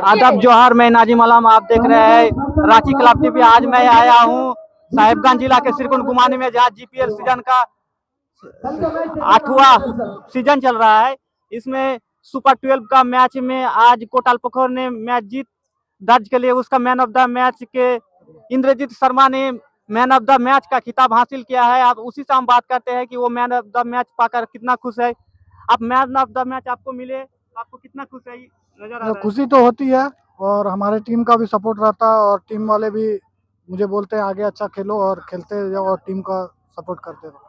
आदाब जोहार, मैं नाजिम आलम, आप देख रहे हैं रांची क्लब टीवी। आज मैं आया हूँ साहिबगंज जिला के सिरकुंड गुमानी में, जहाँ जीपीएल सीजन का 8वां सीजन चल रहा है। इसमें सुपर 12 का मैच में आज कोटालपोखर ने मैच जीत दर्ज के लिए उसका मैन ऑफ द मैच के इंद्रजीत शर्मा ने मैन ऑफ द मैच का खिताब हासिल किया है। आप उसी से हम बात करते हैं कि वो मैन ऑफ द मैच पाकर कितना खुश है। आप मैन ऑफ द मैच आपको मिले, आपको कितना खुश है नजर आ रहा है? खुशी तो होती है और हमारे टीम का भी सपोर्ट रहता है और टीम वाले भी मुझे बोलते हैं आगे अच्छा खेलो और खेलते जाओ और टीम का सपोर्ट करते रहो।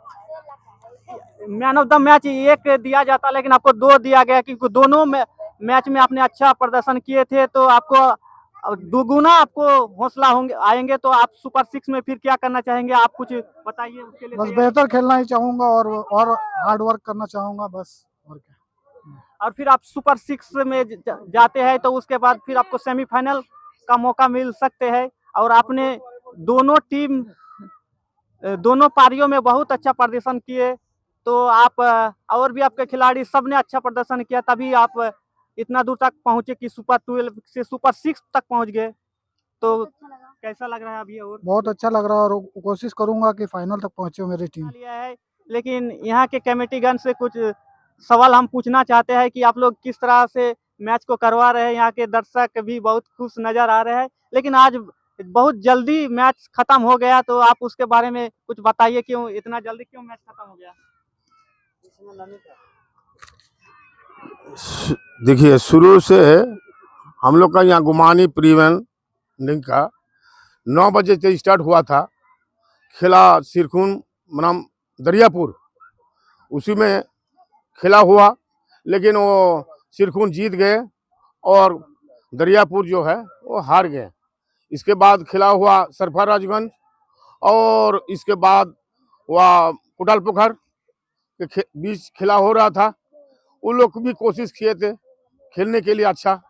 मैन ऑफ द मैच एक दिया जाता है, लेकिन आपको 2 दिया गया क्योंकि दोनों मैच में आपने अच्छा प्रदर्शन किए थे, तो आपको दुगुना आपको हौसला होंगे आएंगे। तो आप सुपर 6 में फिर क्या करना चाहेंगे, आप कुछ बताइए उसके लिए। बस बेहतर खेलना ही चाहूंगा और हार्ड वर्क करना चाहूंगा बस, और क्या। और फिर आप सुपर 6 में जाते हैं तो उसके बाद फिर आपको सेमीफाइनल का मौका मिल सकते हैं। और आपने दोनों पारियों में बहुत अच्छा प्रदर्शन किए, तो आप और भी आपके खिलाड़ी सब ने अच्छा प्रदर्शन किया, तभी आप इतना दूर तक पहुंचे कि सुपर 12 से सुपर 6 तक पहुंच गए। तो कैसा लग रहा है अभी? और बहुत अच्छा लग रहा है और कोशिश करूंगा कि फाइनल तक पहुंचे मेरी टीम। लिया है, लेकिन यहाँ के कमेटीगण से कुछ सवाल हम पूछना चाहते हैं कि आप लोग किस तरह से मैच को करवा रहे हैं। यहाँ के दर्शक भी बहुत खुश नजर आ रहे हैं, लेकिन आज बहुत जल्दी मैच खत्म हो गया, तो आप उसके बारे में कुछ बताइए, क्यों इतना जल्दी क्यों मैच खत्म हो गया? देखिए, शुरू से हम लोग का यहाँ गुमानी प्रीवेंट का 9 बजे से स्टार्ट हुआ था। खेला सिरकुन बनाम दरियापुर, उसी में खेला हुआ, लेकिन वो सिरकुन जीत गए और दरियापुर जो है वो हार गए। इसके बाद खेला हुआ सरफराजगंज और इसके बाद वह कोटालपोखर के बीच खेला हो रहा था। उन लोग भी कोशिश किए थे खेलने के लिए अच्छा,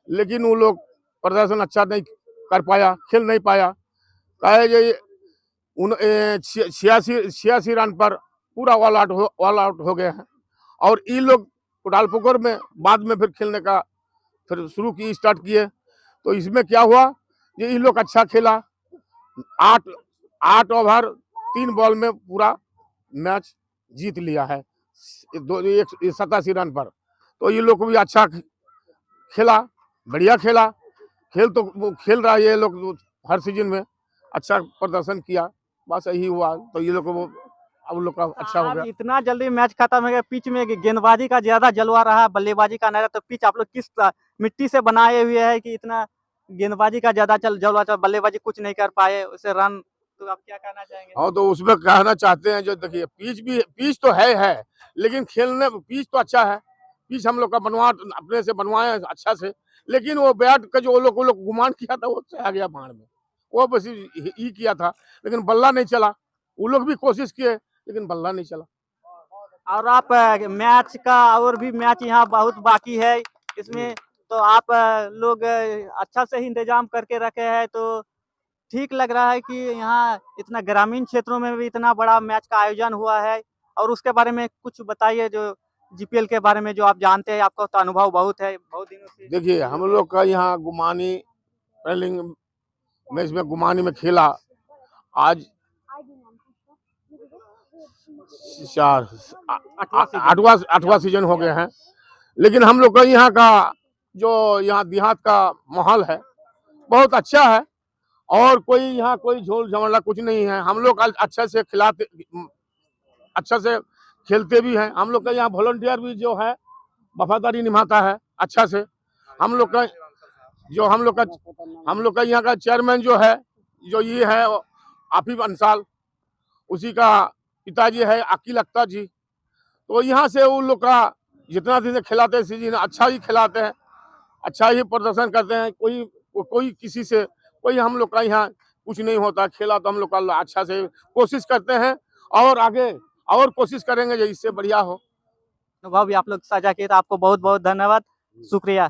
लेकिन वो लोग प्रदर्शन अच्छा नहीं कर पाया, खेल नहीं पाया। कहे ये 86 रन पर पूरा ऑल आउट हो गए हैं। और ये लोग कोटालपोखर में बाद में फिर खेलने का फिर शुरू स्टार्ट किए, तो इसमें क्या हुआ, ये लोग अच्छा खेला। 8 ओवर 3 बॉल में पूरा मैच जीत लिया है 87 रन पर। तो ये लोग भी अच्छा खेला, बढ़िया खेला। तो वो खेल रहा है, ये लोग हर सीजन में अच्छा प्रदर्शन किया, बस यही हुआ। तो ये लोग को अब लोग का अच्छा हो गया। इतना जल्दी मैच खत्म हो गया। पिच में गेंदबाजी का ज्यादा जलवा रहा, बल्लेबाजी का नहीं। तो पिच आप लोग किस मिट्टी से बनाए हुए है कि इतना गेंदबाजी का ज्यादा जलवा, बल्लेबाजी कुछ नहीं कर पाए, उसे रन, तो आप क्या कहना चाहेंगे? हाँ, तो उसमें कहना चाहते हैं, जो देखिए पिच तो है, लेकिन खेलने पिच तो अच्छा है। पिच हम लोग का अपने से बनवाए अच्छा से, लेकिन वो बैट का जो वो लोग गुमान किया था वो आ गया बाढ़ में। वो बस ही किया था, लेकिन बल्ला नहीं चला। वो लोग भी कोशिश किए, लेकिन बल्ला नहीं चला। और आप मैच का और भी मैच यहाँ बहुत बाकी है इसमें, तो आप लोग अच्छा से ही इंतजाम करके रखे हैं, तो ठीक लग रहा है कि यहाँ इतना ग्रामीण क्षेत्रों में भी इतना बड़ा मैच का आयोजन हुआ है। और उसके बारे में कुछ बताइए, जो जीपीएल के बारे में जो आप जानते हैं, आपका तो अनुभव बहुत है, बहुत दिनों से। देखिए, हम लोग का यहाँ गुमानी पहले मैच में गुमानी में खेला। आज 8वां सीजन हो गए हैं, लेकिन हम लोग का यहाँ का जो यहाँ देहात का माहौल है बहुत अच्छा है, और कोई यहाँ कोई झोल झमला कुछ नहीं है। हम लोग अच्छा से खिलाते, अच्छा से खेलते भी हैं। हम लोग का यहाँ वॉलंटियर भी जो है वफादारी निभाता है अच्छा से। हम लोग का यहाँ का चेयरमैन जो है, जो ये है आफिफ अंसाल, उसी का पिताजी है अकील अख्तर जी। तो यहाँ से उन लोग का जितना दिन खिलाते हैं सीजन अच्छा ही खिलाते हैं, अच्छा ही प्रदर्शन करते हैं। कोई किसी से कोई हम लोग का यहाँ कुछ नहीं होता। खेला तो हम लोग का अच्छा से कोशिश करते हैं, और आगे और कोशिश करेंगे जो इससे बढ़िया हो। अनुभव भी आप लोग साझा किए, तो आपको बहुत बहुत धन्यवाद, शुक्रिया।